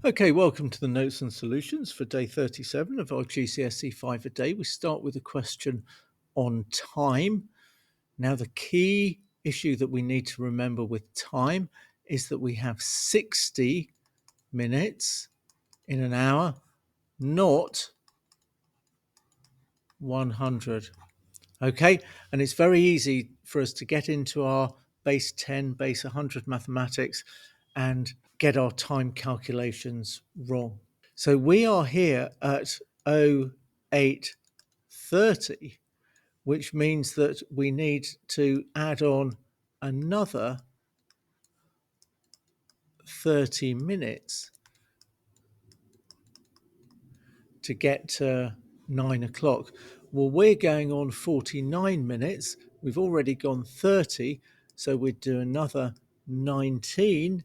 Okay, welcome to the Notes and Solutions for day 37 of our GCSE 5 a day. We start with a question on time. Now, the key issue that we need to remember with time is that we have 60 minutes in an hour, not 100. Okay, and it's very easy for us to get into our base 10, base 100 mathematics and get our time calculations wrong. So we are here at 0830, which means that we need to add on another 30 minutes to get to 9 o'clock. Well, we're going on 49 minutes. We've already gone 30, so we'd do another 19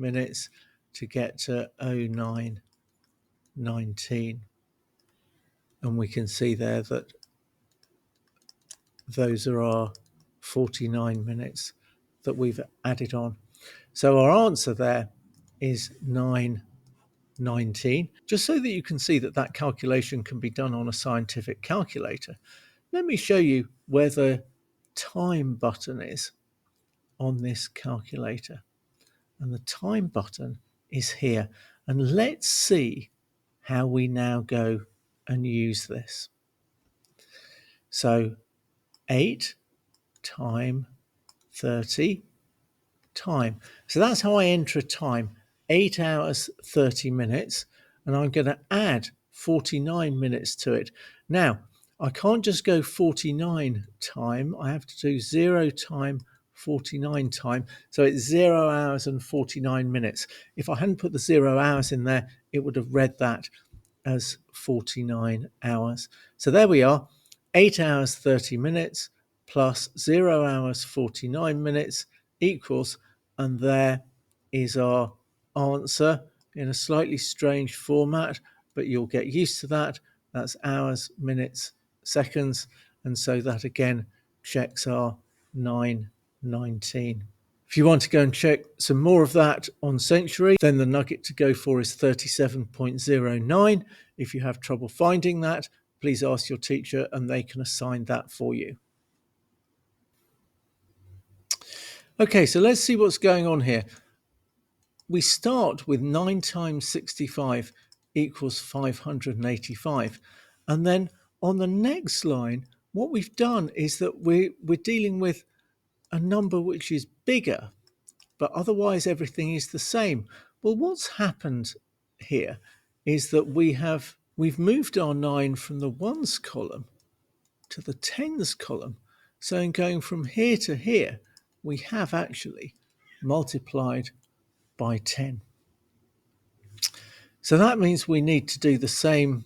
minutes to get to 0919. And we can see there that those are our 49 minutes that we've added on. So our answer there is 919. Just so that you can see that that calculation can be done on a scientific calculator, let me show you where the time button is on this calculator. And the time button is here. And let's see how we now go and use this. So 8 time 30 time. So that's how I enter a time, 8 hours, 30 minutes. And I'm going to add 49 minutes to it. Now, I can't just go 49 time. I have to do 0 time 49 time. So it's 0 hours and 49 minutes. If I hadn't put the 0 hours in there, it would have read that as 49 hours. So there we are, 8 hours, 30 minutes plus 0 hours, 49 minutes equals, and there is our answer in a slightly strange format, but you'll get used to that. That's hours, minutes, seconds. And so that again checks our 919. If you want to go and check some more of that on Century, then the nugget to go for is 37.09. If you have trouble finding that, please ask your teacher and they can assign that for you. Okay, so let's see what's going on here. We start with 9 times 65 equals 585. And then on the next line, what we've done is that we're dealing with a number which is bigger, but otherwise everything is the same. Well, what's happened here is that we've moved our 9 from the ones column to the tens column. So in going from here to here, we have actually multiplied by 10. So that means we need to do the same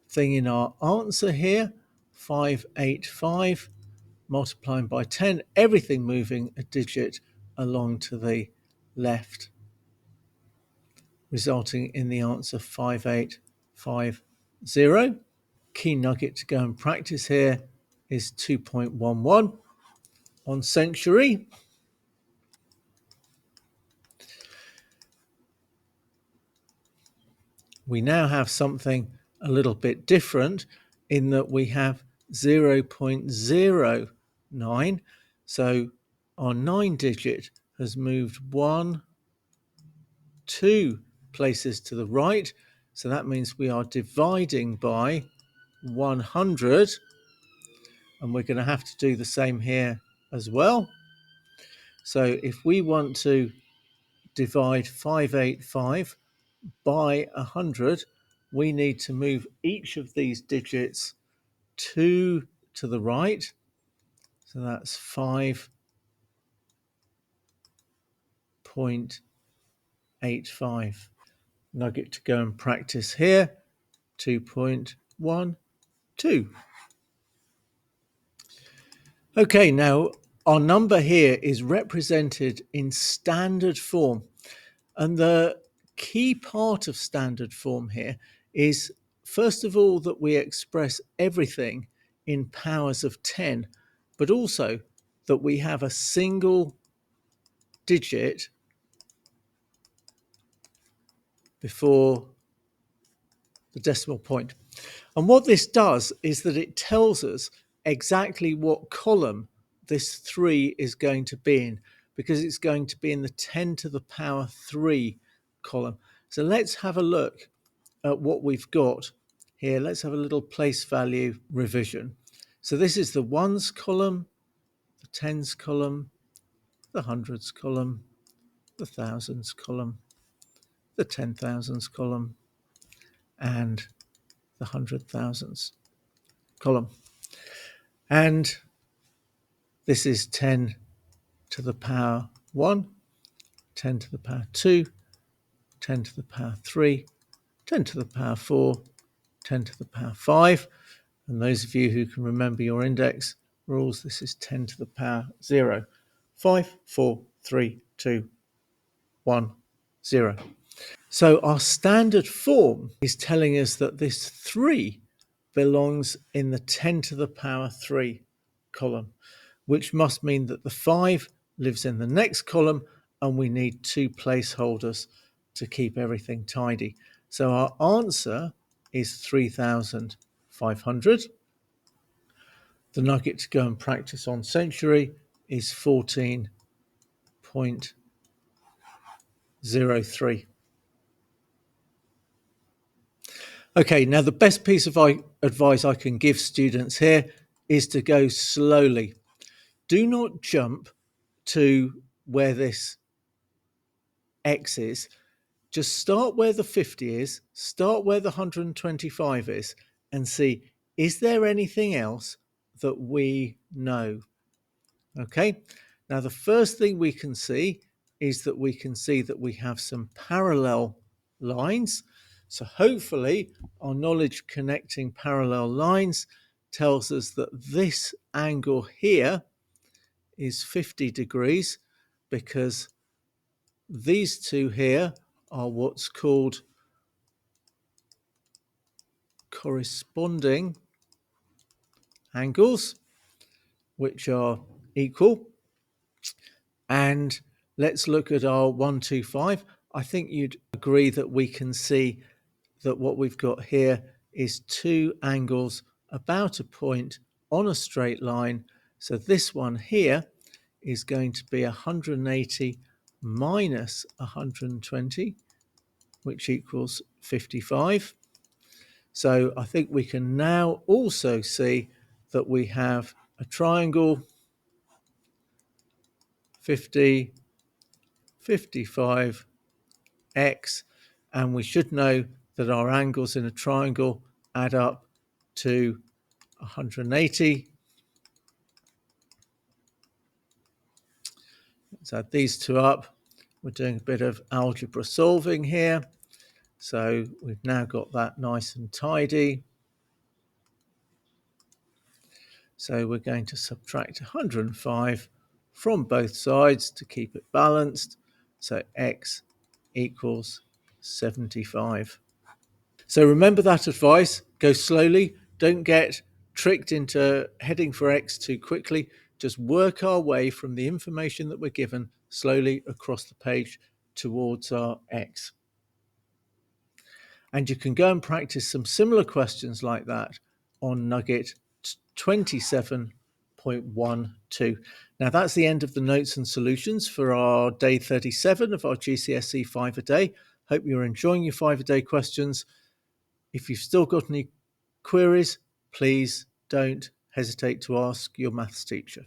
thing in our answer here, 585 multiplying by 10, everything moving a digit along to the left, resulting in the answer 5850. Key nugget to go and practice here is 2.11 on Century. We now have something a little bit different in that we have 0.09. So our 9 digit has moved 1, 2 places to the right. So that means we are dividing by 100. And we're going to have to do the same here as well. So if we want to divide 585 by 100, we need to move each of these digits 2 to the right. So that's 5.85. Nugget to go and practice here, 2.12. Okay, now our number here is represented in standard form. And the key part of standard form here is, first of all, that we express everything in powers of 10, but also that we have a single digit before the decimal point. And what this does is that it tells us exactly what column this 3 is going to be in, because it's going to be in the 10 to the power 3 column. So let's have a look at what we've got here. Let's have a little place value revision. So this is the ones column, the tens column, the hundreds column, the thousands column, the 10,000s column, and the 100,000s column. And this is 10 to the power 1, 10 to the power 2, 10 to the power 3, 10 to the power 4, 10 to the power 5. And those of you who can remember your index rules, this is 10 to the power 0. 5, 4, 3, 2, 1, 0. So our standard form is telling us that this 3 belongs in the 10 to the power 3 column, which must mean that the 5 lives in the next column, and we need 2 placeholders to keep everything tidy. So our answer is 3,500. The nugget to go and practice on century is 14.03. Okay, now the best piece of advice I can give students here is to go slowly. Do not jump to where this X is. Just start where the 50 is, start where the 125 is, and see, is there anything else that we know? Okay, now the first thing we can see is that we have some parallel lines. So hopefully our knowledge connecting parallel lines tells us that this angle here is 50 degrees, because these two here are what's called corresponding angles, which are equal. And let's look at our 125. I think you'd agree that we can see that what we've got here is 2 angles about a point on a straight line. So this one here is going to be 180 minus 120, which equals 55. So I think we can now also see that we have a triangle, 50, 55, x, and we should know that our angles in a triangle add up to 180. Let's add these two up. We're doing a bit of algebra solving here. So we've now got that nice and tidy. So we're going to subtract 105 from both sides to keep it balanced. So x equals 75. So remember that advice, go slowly, don't get tricked into heading for x too quickly. Just work our way from the information that we're given slowly across the page towards our x. And you can go and practice some similar questions like that on Nugget 27.12. Now that's the end of the notes and solutions for our day 37 of our GCSE 5 a day. Hope you're enjoying your 5 a day questions. If you've still got any queries, please don't hesitate to ask your maths teacher.